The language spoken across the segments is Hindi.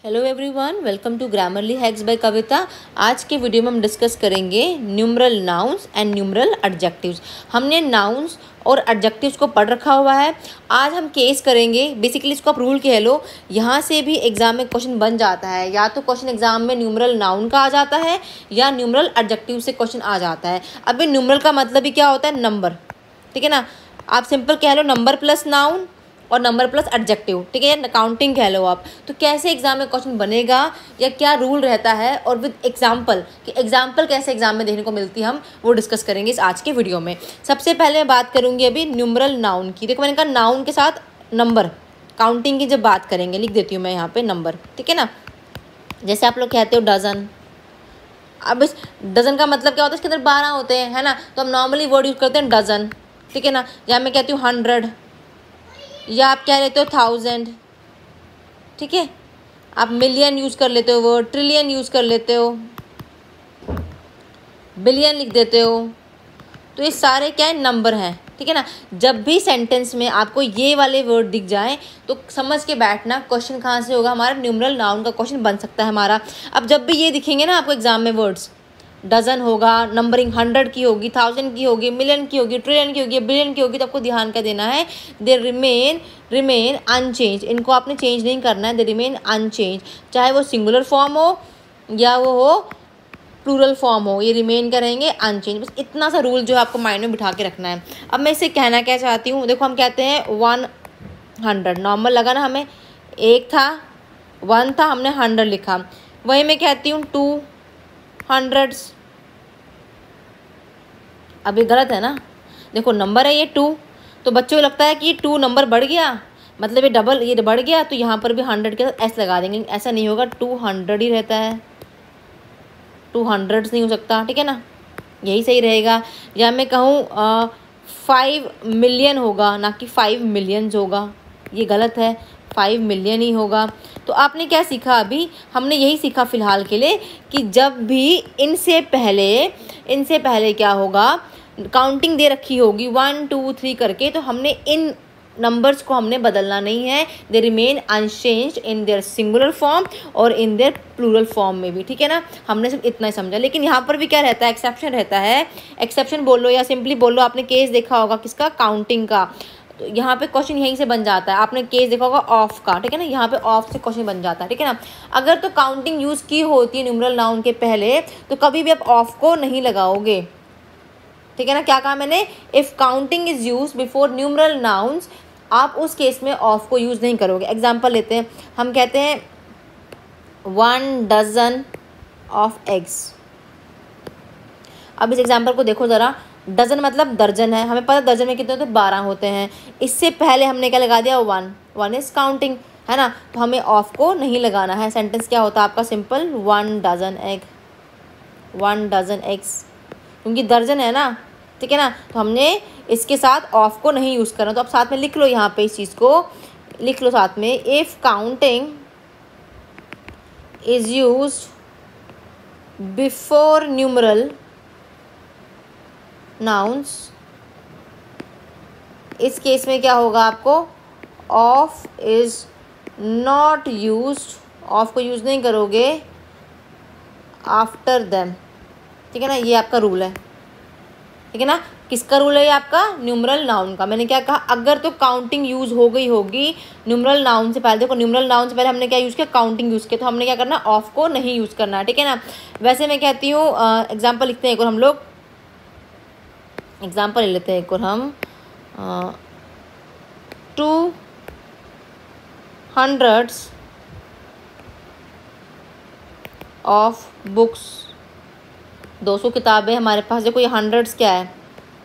Hello everyone, welcome to Grammarly hacks by Kavita. आज के वीडियो में हम डिस्कस करेंगे numeral nouns and numeral adjectives. हमने नाउन्स और एडजेक्टिव्स को पढ़ रखा हुआ है। आज हम केस करेंगे। बेसिकली इसको आप रूल कह लो। यहाँ से भी एग्जाम में क्वेश्चन बन जाता है, या तो क्वेश्चन एग्जाम में न्यूमरल नाउन का आ जाता है या न्यूमरल एडजेक्टिव से क्वेश्चन आ जाता है। अभी न्यूमरल का मतलब ही क्या होता है? नंबर। ठीक है ना, आप सिंपल कह लो नंबर प्लस नाउन और नंबर प्लस एडजेक्टिव। ठीक है, या काउंटिंग कह लो आप। तो कैसे एग्जाम में क्वेश्चन बनेगा या क्या रूल रहता है, और विद एग्जाम्पल कि एग्जाम्पल कैसे एग्जाम में देखने को मिलती है, हम वो डिस्कस करेंगे इस आज के वीडियो में। सबसे पहले मैं बात करूंगी अभी न्यूमरल नाउन की। देखो, मैंने कहा नाउन के साथ नंबर, काउंटिंग की जब बात करेंगे, लिख देती हूँ मैं यहाँ पे नंबर। ठीक है ना, जैसे आप लोग कहते हो डजन। अब इस डजन का मतलब क्या होता है? इसके अंदर 12 होते हैं, है ना। तो हम नॉर्मली वर्ड यूज करते हैं डजन। ठीक है ना, या मैं कहती हूँ 100, या आप कह लेते हो 1000। ठीक है, आप मिलियन यूज़ कर लेते हो, वर्ड ट्रिलियन यूज़ कर लेते हो, बिलियन लिख देते हो। तो ये सारे क्या है? नंबर हैं। ठीक है ना, जब भी सेंटेंस में आपको ये वाले वर्ड दिख जाए तो समझ के बैठना क्वेश्चन कहाँ से होगा, हमारा न्यूमरल नाउन का क्वेश्चन बन सकता है हमारा। अब जब भी ये दिखेंगे ना आपको एग्जाम में वर्ड्स, डजन होगा, नंबरिंग 100 की होगी, 1000 की होगी, मिलियन की होगी, ट्रिलियन की होगी, बिलियन की होगी, तो आपको ध्यान क्या देना है? They remain unchanged. इनको आपने चेंज नहीं करना है, दे रिमेन अनचेंज। चाहे वो सिंगुलर फॉर्म हो या वो हो प्लूरल फॉर्म हो, ये रिमेन करेंगे अनचेंज। बस इतना सा रूल जो है आपको माइंड में बिठा के रखना है। अब मैं इसे कहना क्या चाहती हूँ, देखो हम कहते हैं 100, नॉर्मल लगा ना हमें, एक था 1 था, हमने 100 लिखा। वही मैं कहती हूँ 200। अब ये गलत है ना। देखो नंबर है ये 2, तो बच्चों को लगता है कि ये 2 नंबर बढ़ गया, मतलब ये डबल, ये बढ़ गया, तो यहाँ पर भी 100 के साथ एस लगा देंगे। ऐसा नहीं होगा, 200 ही रहता है, 200 नहीं हो सकता। ठीक है ना, यही सही रहेगा। या मैं कहूँ 5 मिलियन होगा, ना कि 5 मिलियंस होगा, ये गलत है, 5 मिलियन ही होगा। तो आपने क्या सीखा? अभी हमने यही सीखा फ़िलहाल के लिए कि जब भी इनसे पहले क्या होगा, काउंटिंग दे रखी होगी 1 2 3 करके, तो हमने इन नंबर्स को हमने बदलना नहीं है। They remain unchanged in their singular form और इन देयर प्लूरल फॉर्म में भी। ठीक है ना, हमने सिर्फ इतना ही समझा। लेकिन यहाँ पर भी क्या रहता है? एक्सेप्शन रहता है। एक्सेप्शन बोलो या सिंपली बोलो, आपने केस देखा होगा किसका? काउंटिंग का। तो यहाँ पे क्वेश्चन यहीं से बन जाता है। आपने केस देखा होगा ऑफ का। ठीक है ना, यहाँ पे ऑफ से क्वेश्चन बन जाता है। ठीक है ना, अगर तो काउंटिंग यूज़ की होती है न्यूमरल नाउन के पहले, तो कभी भी आप ऑफ को नहीं लगाओगे। ठीक है ना, क्या कहा मैंने? If counting is use before numeral nouns, आप उस केस में ऑफ को यूज़ नहीं करोगे। एग्जाम्पल लेते हैं, हम कहते हैं 1 डजन ऑफ एग्स। अब इस एग्जाम्पल को देखो ज़रा, डजन मतलब दर्जन है, हमें पता दर्जन में कितने होते हैं? 12 होते हैं। इससे पहले हमने क्या लगा दिया? 1 इज़ काउंटिंग, है ना। तो हमें ऑफ को नहीं लगाना है। सेंटेंस क्या होता है आपका? Simple 1 dozen egg, 1 dozen eggs, क्योंकि दर्जन है ना। ठीक है ना, तो हमने इसके साथ ऑफ को नहीं यूज़ करना। तो आप साथ में लिख लो, यहाँ पे इस चीज़ को लिख लो साथ में। If counting is used before numeral nouns, इस केस में क्या होगा आपको? Of is not used, of को यूज़ नहीं करोगे आफ्टर देम। ठीक है ना, ये आपका रूल है। ठीक है ना, किसका रूल है ये? आपका न्यूमरल नाउन का। मैंने क्या कहा? अगर तो काउंटिंग यूज़ हो गई होगी न्यूमरल नाउन से पहले। देखो न्यूमरल नाउन से पहले हमने क्या यूज़ किया? काउंटिंग यूज़ किया, तो हमने क्या करना? ऑफ को नहीं यूज़ करना है। ठीक है ना, वैसे मैं कहती हूँ एग्जाम्पल लिखते हैं एक और, हम लोग एग्जाम्पल ले लेते हैं एक और। हम 200 ऑफ बुक्स, 200 किताबें हमारे पास। देखो ये 100 क्या है?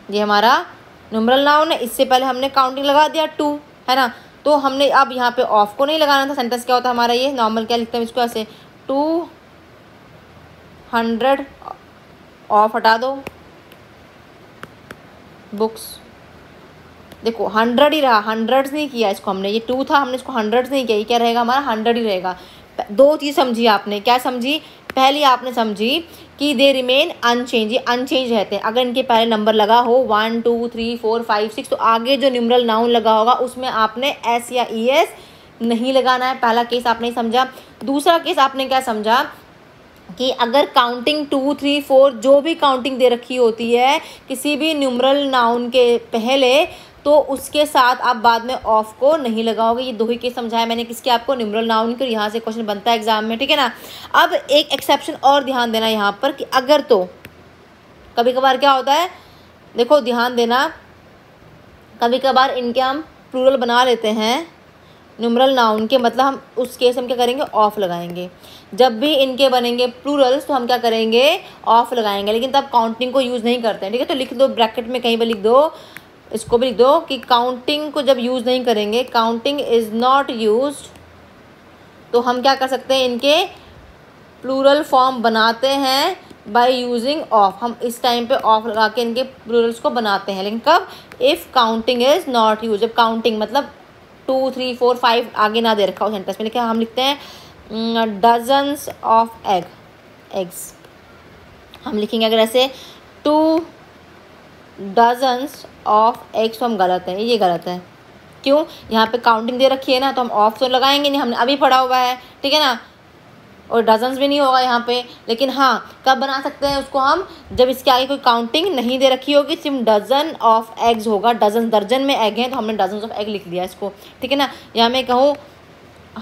ये हमारा न्यूमरल नाउन है। इससे पहले हमने काउंटिंग लगा दिया 2, है ना। तो हमने अब यहाँ पे ऑफ को नहीं लगाना था। सेंटेंस क्या होता है हमारा? ये नॉर्मल क्या लिखते हैं इसको? ऐसे 200 ऑफ हटा दो बुक्स। देखो 100 ही रहा, 100 नहीं किया इसको हमने। ये 2 था, हमने इसको 100 नहीं किया। ये क्या रहेगा हमारा? 100 ही रहेगा। 2 चीज़ समझी आपने। क्या समझी? पहली आपने समझी कि दे रिमेन अनचेंज, ये अनचेंज रहते हैं। अगर इनके पहले नंबर लगा हो 1 2 3 4 5 6, तो आगे जो न्यूमरल नाउन लगा होगा उसमें आपने एस या ई एस नहीं लगाना है। पहला केस आपने समझा। दूसरा केस आपने क्या समझा कि अगर काउंटिंग 2, 3, 4 जो भी काउंटिंग दे रखी होती है किसी भी न्यूमरल नाउन के पहले, तो उसके साथ आप बाद में ऑफ को नहीं लगाओगे। ये दो ही केस समझाया मैंने किसके, आपको न्यूमरल नाउन के। यहाँ से क्वेश्चन बनता है एग्जाम में, ठीक है ना। अब एक एक्सेप्शन और ध्यान देना यहाँ पर कि अगर तो कभी कभार क्या होता है, देखो ध्यान देना, कभी कभार इनके हम प्लूरल बना लेते हैं न्यूमरल नाउन के, मतलब हम उस केस हम क्या करेंगे, ऑफ लगाएंगे। जब भी इनके बनेंगे प्लूरल्स तो हम क्या करेंगे, ऑफ लगाएंगे, लेकिन तब काउंटिंग को यूज़ नहीं करते हैं, ठीक है। तो लिख दो ब्रैकेट में, कहीं पर लिख दो, इसको भी लिख दो कि काउंटिंग को जब यूज़ नहीं करेंगे, काउंटिंग इज़ नॉट यूज्ड, तो हम क्या कर सकते हैं, इनके प्लूरल फॉर्म बनाते हैं बाय यूजिंग ऑफ। हम इस टाइम पे ऑफ लगा के इनके प्लूरल्स को बनाते हैं, लेकिन कब, if counting is not use. जब काउंटिंग मतलब 2, 3, 4, 5 आगे ना दे रखा हो सेंटेंस में, लिखा हम लिखते हैं डजन्स ऑफ एग्स, हम लिखेंगे अगर ऐसे 2 डजन्स ऑफ एग्स, तो हम गलत है, ये गलत है। क्यों, यहाँ पे काउंटिंग दे रखी है ना, तो हम ऑफ तो लगाएंगे नहीं, हमने अभी पढ़ा हुआ है, ठीक है ना। और डजन्स भी नहीं होगा यहाँ पे, लेकिन हाँ कब बना सकते हैं उसको हम, जब इसके आगे कोई काउंटिंग नहीं दे रखी होगी, सिर्फ डजन ऑफ एग्स होगा। डजन, दर्जन में एग हैं, तो हमने डजन्स ऑफ एग लिख दिया इसको, ठीक है ना। या मैं कहूँ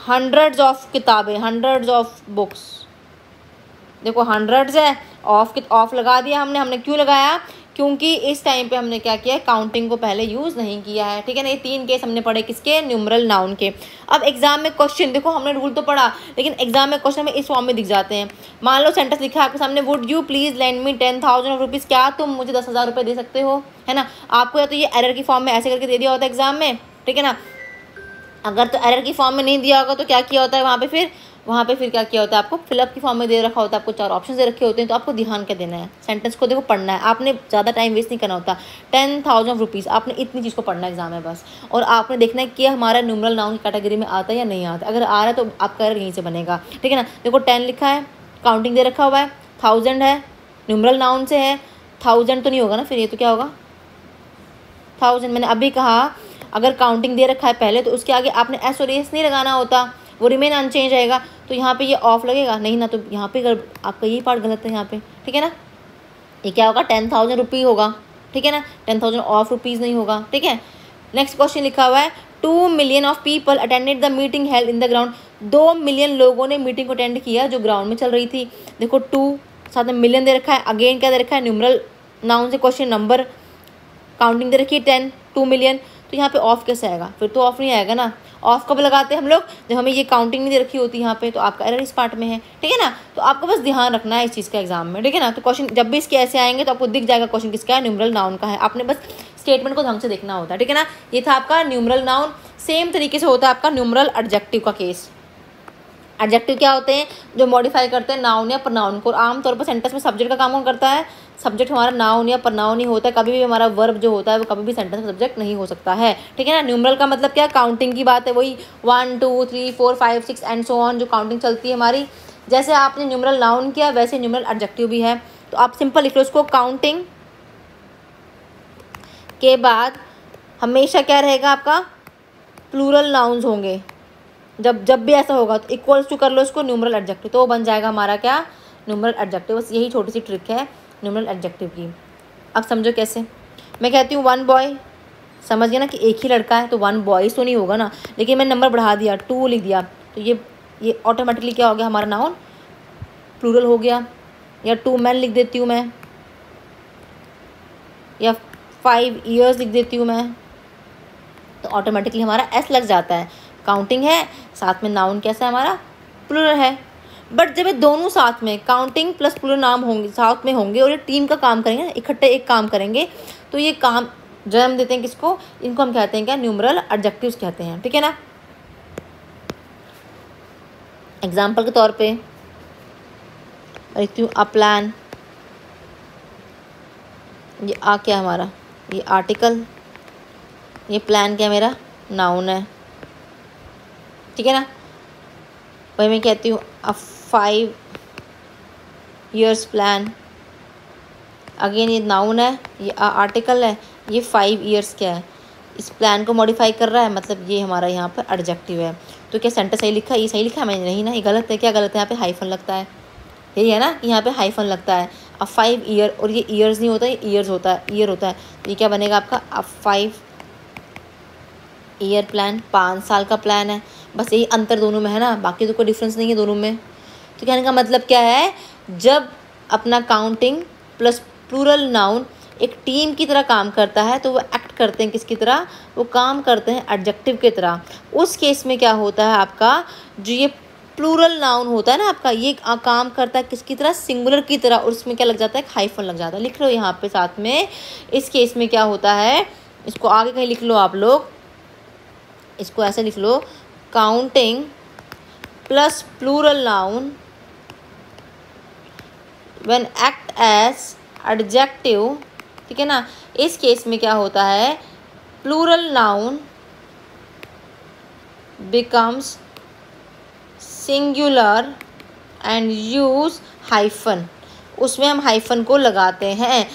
हंड्रेड्स ऑफ किताबें, हंड्रेड्स ऑफ बुक्स, देखो हंड्रेड्स है, ऑफ लगा दिया हमने क्यों लगाया, क्योंकि इस टाइम पे हमने क्या किया है, काउंटिंग को पहले यूज़ नहीं किया है, ठीक है ना। ये 3 केस हमने पढ़े किसके, न्यूमरल नाउन के। अब एग्जाम में क्वेश्चन देखो, हमने रूल तो पढ़ा, लेकिन एग्जाम में क्वेश्चन में इस फॉर्म में दिख जाते हैं। मान लो सेंटेंस लिखा है आपके सामने, would you please lend me 10,000 rupees, क्या तुम मुझे 10,000 रुपये दे सकते हो, है ना। आपको या तो ये एरर की फॉर्म में ऐसे करके दे दिया होता है एग्जाम में, ठीक है ना। अगर तो एरर की फॉर्म में नहीं दिया होगा तो क्या किया होता है वहाँ पे फिर क्या किया होता है, आपको फिलअप की फॉर्म में दे रखा होता है, आपको 4 ऑप्शन दे रखे होते हैं। तो आपको ध्यान क्या देना है, सेंटेंस को देखो पढ़ना है, आपने ज़्यादा टाइम वेस्ट नहीं करना होता। 10,000 रुपीज़, आपने इतनी चीज़ को पढ़ना है एग्जाम में बस, और आपने देखना है कि हमारा न्यूमरल नाउन की कैटेगरी में आता है या नहीं आता। अगर आ रहा है तो आपका एरर यहीं से बनेगा, ठीक है ना। देखो 10 लिखा है, काउंटिंग दे रखा हुआ है, 1000 है, न्यूमरल नाउन से है, 1000 तो नहीं होगा ना, फिर ये तो क्या होगा 1000। मैंने अभी कहा अगर काउंटिंग दे रखा है पहले, तो उसके आगे आपने एस और एस नहीं लगाना होता, वो रिमेन अनचेंज रहेगा। तो यहाँ पे ये ऑफ लगेगा नहीं ना, तो यहाँ पे आपका यही पार्ट गलत है यहाँ पे, ठीक है ना। ये क्या होगा, 10,000 रुपये होगा, ठीक है ना, 10,000 ऑफ रुपीज़ नहीं होगा, ठीक है। नेक्स्ट क्वेश्चन लिखा हुआ है 2 million of people attended the meeting held in the ground, 2 million लोगों ने मीटिंग को अटेंड किया जो ग्राउंड में चल रही थी। देखो 2 साथ में मिलियन दे रखा है, अगेन क्या दे रखा है, न्यूमरल नाउन से क्वेश्चन नंबर, काउंटिंग दे रखी है 10, 2 मिलियन, तो यहाँ पे ऑफ कैसे आएगा, फिर तो ऑफ नहीं आएगा ना। ऑफ कब लगाते हैं हम लोग, जब हमें ये काउंटिंग नहीं दे रखी होती यहाँ पे, तो आपका एरर इस पार्ट में है, ठीक है ना। तो आपको बस ध्यान रखना है इस चीज़ का एग्जाम में, ठीक है ना। तो क्वेश्चन जब भी इसके ऐसे आएंगे तो आपको दिख जाएगा क्वेश्चन किसका है, न्यूमरल नाउन का है। आपने बस स्टेटमेंट को ढंग से देखना होता है, ठीक है ना। ये था आपका न्यूमरल नाउन। सेम तरीके से होता है आपका न्यूमरल एडजेक्टिव का केस। एडजेक्टिव क्या होते हैं, जो मॉडिफाई करते हैं नाउन या प्रनाउन को। आमतौर पर सेंटेंस में सब्जेक्ट का काम कौन करता है, सब्जेक्ट हमारा नाउन या प्रनाउन ही होता है। कभी भी हमारा वर्ब जो होता है वो कभी भी सेंटेंस में सब्जेक्ट नहीं हो सकता है, ठीक है ना। न्यूमरल का मतलब क्या, काउंटिंग की बात है, वही 1, 2, 3, 4, 5, 6 एंड सो ऑन, जो काउंटिंग चलती है हमारी। जैसे आपने न्यूमरल नाउन किया वैसे न्यूमरल एडजेक्टिव भी है। तो आप सिंपल लिख लो उसको, काउंटिंग के बाद हमेशा क्या रहेगा आपका, प्लूरल नाउन्स होंगे। जब भी ऐसा होगा तो इक्वल्स टू कर लो इसको न्यूमरल एडजेक्टिव, तो वो बन जाएगा हमारा क्या, न्यूमरल एडजेक्टिव। बस यही छोटी सी ट्रिक है न्यूमरल एडजेक्टिव की। अब समझो कैसे, मैं कहती हूँ 1 बॉय, समझ गया ना कि एक ही लड़का है, तो 1 बॉयज़ तो नहीं होगा ना, लेकिन मैंने नंबर बढ़ा दिया, 2 लिख दिया, तो ये ऑटोमेटिकली क्या हो गया, हमारा नाउन प्लूरल हो गया। या 2 मैन लिख देती हूँ मैं, या 5 ईयर्स लिख देती हूँ मैं, तो ऑटोमेटिकली हमारा एस लग जाता है। काउंटिंग है, साथ में नाउन कैसा है हमारा, प्लूरल है। बट जब ये दोनों साथ में काउंटिंग प्लस प्लूरल नाम होंगे, साथ में होंगे, और ये टीम का काम करेंगे, इकट्ठे एक काम करेंगे, तो ये काम जन्म देते हैं किसको, इनको हम कहते हैं क्या, न्यूमरल एडजेक्टिव्स कहते हैं, ठीक है ना। एग्जाम्पल के तौर पे लिखती हूँ अ प्लान, ये आ क्या हमारा, ये आर्टिकल, ये प्लान क्या मेरा नाउन है, ठीक है ना। वही मैं कहती हूँ अ 5 years प्लान, अगेन ये नाउन है, ये आर्टिकल है, ये 5 years क्या है, इस प्लान को मॉडिफाई कर रहा है, मतलब ये हमारा यहाँ पर एडजेक्टिव है। तो क्या सेंटेंस सही लिखा है? ये सही लिखा है मैंने? नहीं ना, ये गलत है। क्या गलत है? यहाँ पे हाइफन लगता है, यही है ना, यहाँ पे हाइफन लगता है। अब 5 ईयर, और ये ईयर्स नहीं होता, ये ईयर्स होता है, ईयर होता है। तो ये क्या बनेगा आपका? अब 5 ईयर प्लान, 5 साल का प्लान है। बस यही अंतर दोनों में है ना, बाकी तो कोई डिफरेंस नहीं है दोनों में। तो कहने का मतलब क्या है, जब अपना काउंटिंग प्लस प्लूरल नाउन एक टीम की तरह काम करता है तो वो एक्ट करते हैं किसकी तरह? वो काम करते हैं एडजेक्टिव की तरह। उस केस में क्या होता है आपका, जो ये प्लूरल नाउन होता है ना आपका, ये काम करता है किसकी तरह? सिंगुलर की तरह। और उसमें क्या लग जाता है? हाइफन लग जाता है। लिख लो यहाँ पे साथ में। इस केस में क्या होता है, इसको आगे कहीं लिख लो आप लोग, इसको ऐसे लिख लो, counting plus plural noun when act as adjective, ठीक है ना। इस केस में क्या होता है, plural noun becomes singular and use hyphen. उसमें हम हाइफन को लगाते हैं।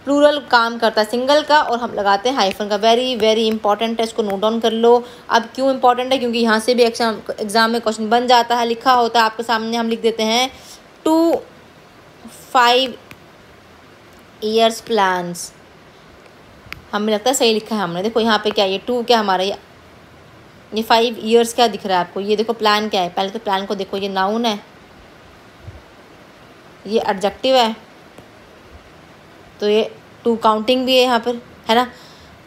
प्लूरल काम करता है सिंगल का और हम लगाते हैं हाइफन का। वेरी वेरी इंपॉर्टेंट है, इसको नोट डाउन कर लो। अब क्यों इंपॉर्टेंट है? क्योंकि यहाँ से भी एग्जाम में क्वेश्चन बन जाता है, लिखा होता है आपके सामने, हम लिख देते हैं 2 5 ईयर्स प्लान्स। हमें लगता है सही लिखा है हमने। देखो यहाँ पे क्या, ये 2 क्या हमारा, ये 5 ईयर्स क्या दिख रहा है आपको? ये देखो प्लान क्या है, पहले तो प्लान को देखो, ये नाउन है, ये एडजेक्टिव है, तो ये 2 काउंटिंग भी है यहाँ पर, है ना।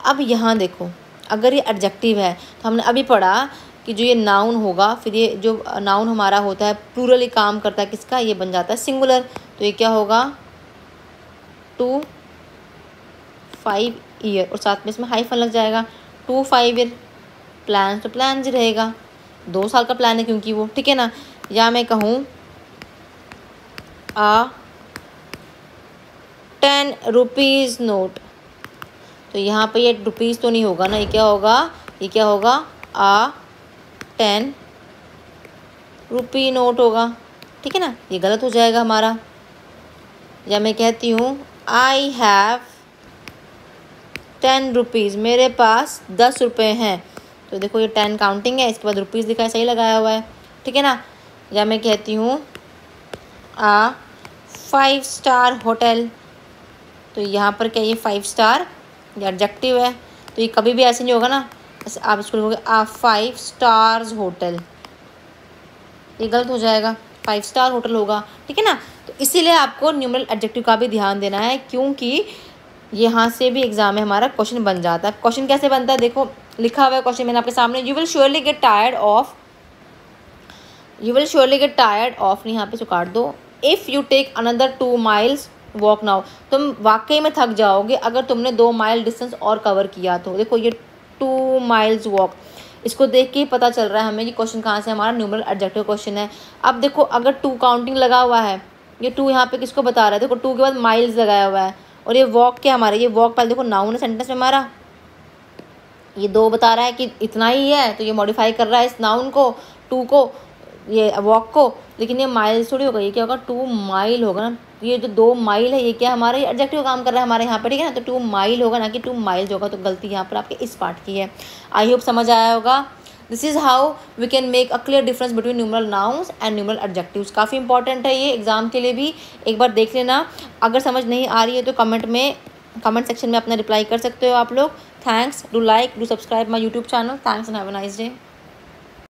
अब यहाँ देखो, अगर ये एडजेक्टिव है तो हमने अभी पढ़ा कि जो ये नाउन होगा, फिर ये जो नाउन हमारा होता है प्लूरली काम करता है किसका? ये बन जाता है सिंगुलर। तो ये क्या होगा? 2 5 ईयर, और साथ में इसमें हाइफन लग जाएगा। 2 5 ईयर प्लान, तो प्लान जी रहेगा, 2 साल का प्लान है क्योंकि वो, ठीक है ना। या मैं कहूँ आ 10 रुपीज़ नोट, तो यहाँ पे ये रुपीज़ तो नहीं होगा ना, ये क्या होगा? ये क्या होगा? आ 10 रुपी नोट होगा, ठीक है ना। ये गलत हो जाएगा हमारा। या मैं कहती हूँ आई हैव 10 रुपीज़, मेरे पास 10 रुपये हैं। तो देखो ये 10 काउंटिंग है, इसके बाद रुपीज़ लिखा है, सही लगाया हुआ है, ठीक है ना। या मैं कहती हूँ आ 5 स्टार होटल, तो यहाँ पर क्या, ये 5 स्टार ये एडजेक्टिव है, तो ये कभी भी ऐसे नहीं होगा ना, आप इसको लिखोगे आ 5 स्टार्स होटल, ये गलत हो जाएगा, 5 स्टार होटल होगा, ठीक है ना। तो इसीलिए आपको न्यूमरल एडजेक्टिव का भी ध्यान देना है, क्योंकि यहाँ से भी एग्जाम में हमारा क्वेश्चन बन जाता है। क्वेश्चन कैसे बनता है, देखो लिखा हुआ है क्वेश्चन मैंने आपके सामने, you will surely get tired of, नहीं यहाँ पे इसको काट दो, if you take another 2 miles walk now, तुम वाकई में थक जाओगे अगर तुमने 2 माइल डिस्टेंस और कवर किया तो। देखो ये 2 माइल्स वॉक, इसको देख के ही पता चल रहा है हमें कि क्वेश्चन कहाँ से, हमारा न्यूमरल एडजेक्टिव क्वेश्चन है। अब देखो अगर 2 काउंटिंग लगा हुआ है, ये 2 यहाँ पे किसको बता रहा है, देखो 2 के बाद माइल्स लगाया हुआ है, और ये वॉक क्या हमारा, ये वॉक पहले देखो नाउन है सेंटेंस में हमारा, ये 2 बता रहा है कि इतना ही है, तो ये मॉडिफाई कर रहा है इस नाउन को, 2 को, ये वॉक को, लेकिन ये माइल्स थोड़ी होगा, ये क्या होगा 2 माइल होगा ना। ये जो 2 माइल है ये क्या हमारा, ये एडजेक्टिव काम कर रहा है हमारे यहाँ पर, ठीक है ना। तो 2 माइल होगा ना कि 2 माइल्स होगा, तो गलती यहाँ पर आपके इस पार्ट की है। आई होप समझ आया होगा। This is how we can make a clear difference between numeral nouns and numeral adjectives. काफ़ी इंपॉर्टेंट है ये एग्जाम के लिए भी, एक बार देख लेना। अगर समझ नहीं आ रही है तो कमेंट सेक्शन में अपना रिप्लाई कर सकते हो आप लोग। Thanks, do like, do subscribe my YouTube channel. Thanks and have a nice day.